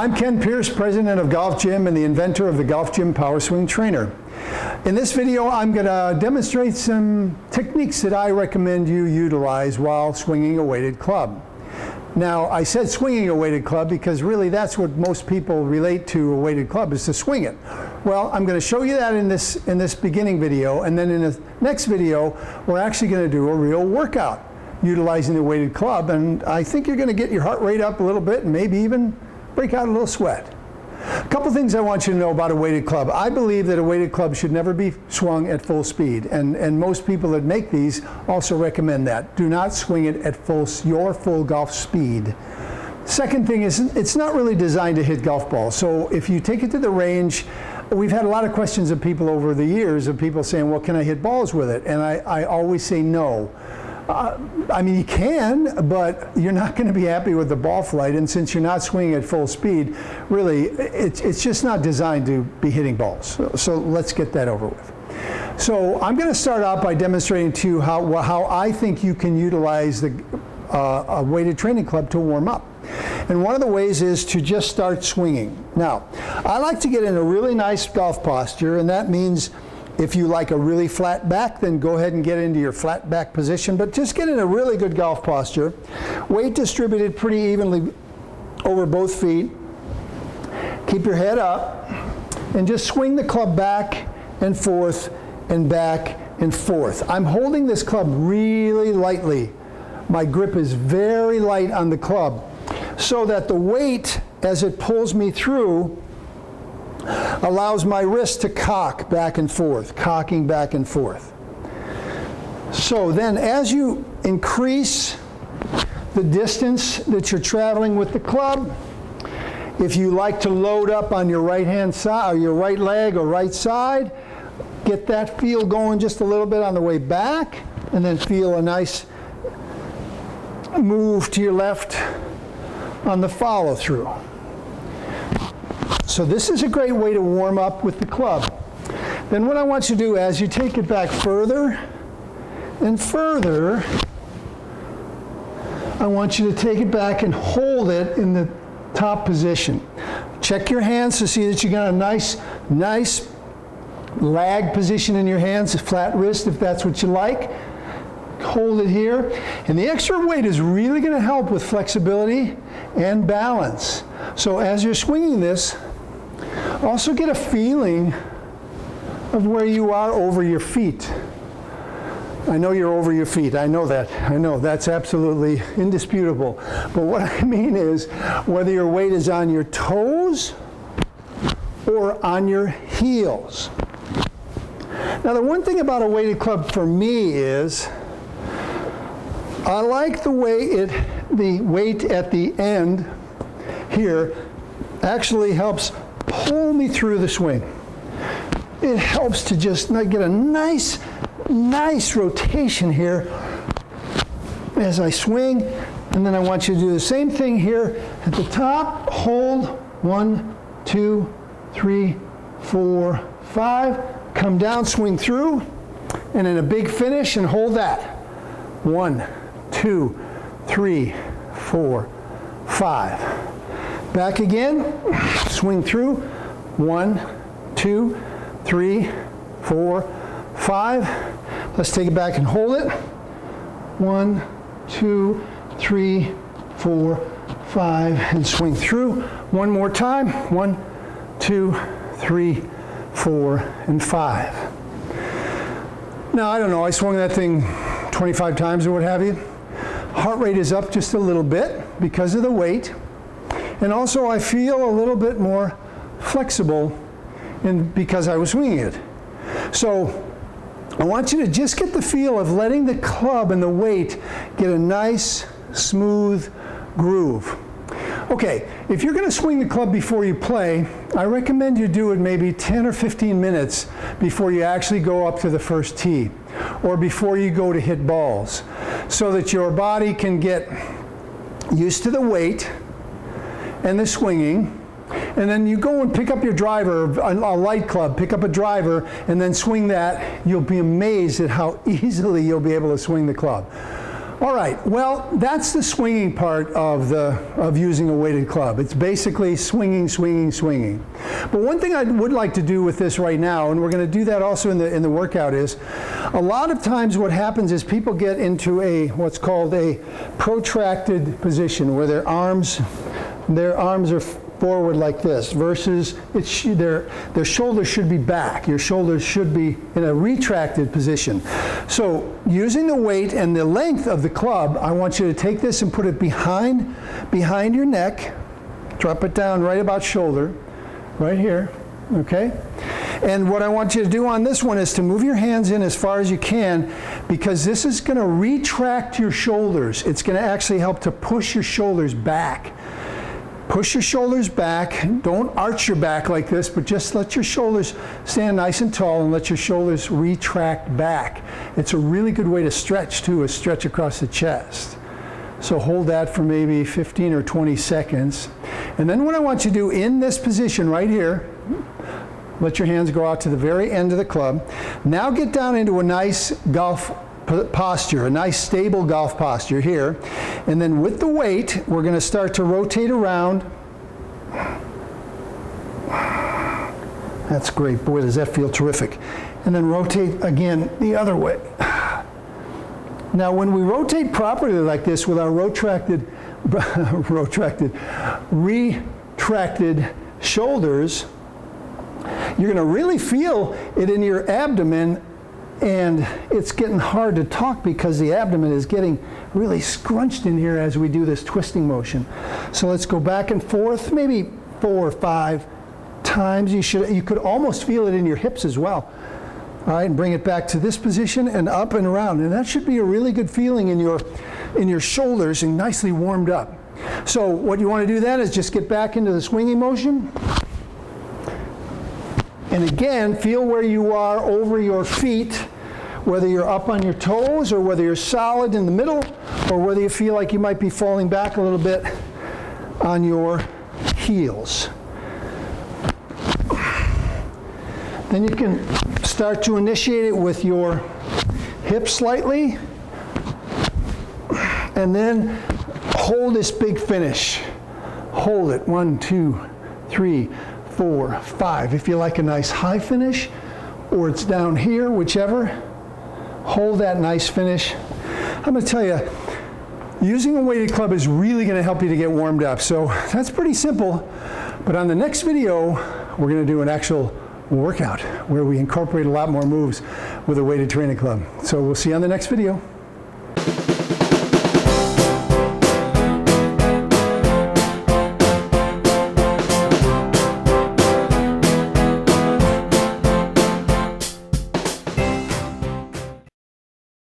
I'm Ken Pierce, president of GolfGym and the inventor of the GolfGym PowerSwing Trainer. In this video, I'm going to demonstrate some techniques that I recommend you utilize while swinging a weighted club. Now, I said swinging a weighted club because really that's what most people relate to a weighted club, is to swing it. Well, I'm going to show you that in this beginning video, and then in the next video, we're actually going to do a real workout utilizing the weighted club, and I think you're going to get your heart rate up a little bit and maybe even break out a little sweat. A couple things I want you to know about a weighted club. I believe that a weighted club should never be swung at full speed, and most people that make these also recommend that. Do not swing it at your full golf speed. Second thing is, it's not really designed to hit golf balls. So if you take it to the range, we've had a lot of questions of people over the years of people saying, well, can I hit balls with it? And I always say no. I mean, you can, but you're not going to be happy with the ball flight, and since you're not swinging at full speed, really, it's just not designed to be hitting balls. So let's get that over with. So I'm going to start out by demonstrating to you how I think you can utilize a weighted training club to warm up. And one of the ways is to just start swinging. Now, I like to get in a really nice golf posture, and that means if you like a really flat back, then go ahead and get into your flat back position, but just get in a really good golf posture. Weight distributed pretty evenly over both feet. Keep your head up and just swing the club back and forth and back and forth. I'm holding this club really lightly. My grip is very light on the club so that the weight, as it pulls me through, allows my wrist to cock back and forth, cocking back and forth. So then as you increase the distance that you're traveling with the club, if you like to load up on your right hand side, or your right leg or right side, get that feel going just a little bit on the way back, and then feel a nice move to your left on the follow through. So this is a great way to warm up with the club. Then what I want you to do, as you take it back further and further, I want you to take it back and hold it in the top position. Check your hands to see that you got a nice lag position in your hands, a flat wrist if that's what you like. Hold it here. And the extra weight is really going to help with flexibility and balance. So as you're swinging this, also get a feeling of where you are over your feet. I know you're over your feet. I know that. I know that's absolutely indisputable. But what I mean is whether your weight is on your toes or on your heels. Now, the one thing about a weighted club for me is I like the way the weight at the end here actually helps pull me through the swing. It helps to just get a nice rotation here as I swing, and then I want you to do the same thing here at the top. Hold 1, 2, 3, 4, 5. Come down, swing through, and then a big finish, and hold that. 1, 2, 3, 4, 5. Back again, swing through, 1, 2, 3, 4, 5. Let's take it back and hold it. 1, 2, 3, 4, 5, and swing through. One more time, 1, 2, 3, 4, and 5. Now, I don't know, I swung that thing 25 times or what have you. Heart rate is up just a little bit because of the weight. And also I feel a little bit more flexible because I was swinging it. So I want you to just get the feel of letting the club and the weight get a nice, smooth groove. Okay, if you're going to swing the club before you play, I recommend you do it maybe 10 or 15 minutes before you actually go up to the first tee, or before you go to hit balls, so that your body can get used to the weight and the swinging, and then you go and pick up your driver, a light club, pick up a driver, and then swing that. You'll be amazed at how easily you'll be able to swing the club. All right, well, that's the swinging part of using a weighted club. It's basically swinging, swinging, swinging. But one thing I would like to do with this right now, and we're going to do that also in the workout, is a lot of times what happens is people get into what's called a protracted position where their arms are forward like this versus their shoulders should be back. Your shoulders should be in a retracted position. So using the weight and the length of the club, I want you to take this and put it behind your neck, drop it down right about shoulder, right here, okay? And what I want you to do on this one is to move your hands in as far as you can, because this is going to retract your shoulders. It's going to actually help to push your shoulders back. Push your shoulders back. Don't arch your back like this, but just let your shoulders stand nice and tall and let your shoulders retract back. It's a really good way to stretch too, is stretch across the chest. So hold that for maybe 15 or 20 seconds. And then what I want you to do in this position right here, let your hands go out to the very end of the club. Now get down into a nice golf posture, a nice stable golf posture here. And then with the weight, we're going to start to rotate around. That's great. Boy, does that feel terrific. And then rotate again the other way. Now, when we rotate properly like this with our retracted shoulders, you're going to really feel it in your abdomen. And it's getting hard to talk because the abdomen is getting really scrunched in here as we do this twisting motion. So let's go back and forth, maybe 4 or 5 times. You could almost feel it in your hips as well. All right, and bring it back to this position and up and around. And that should be a really good feeling in your shoulders and nicely warmed up. So what you want to do then is just get back into the swinging motion. And again, feel where you are over your feet, whether you're up on your toes or whether you're solid in the middle or whether you feel like you might be falling back a little bit on your heels. Then you can start to initiate it with your hips slightly and then hold this big finish. Hold it, 1, 2, 3, 4, 5. If you like a nice high finish, or it's down here, whichever, hold that nice finish. I'm going to tell you, using a weighted club is really going to help you to get warmed up. So that's pretty simple. But on the next video, we're going to do an actual workout where we incorporate a lot more moves with a weighted training club. So we'll see you on the next video.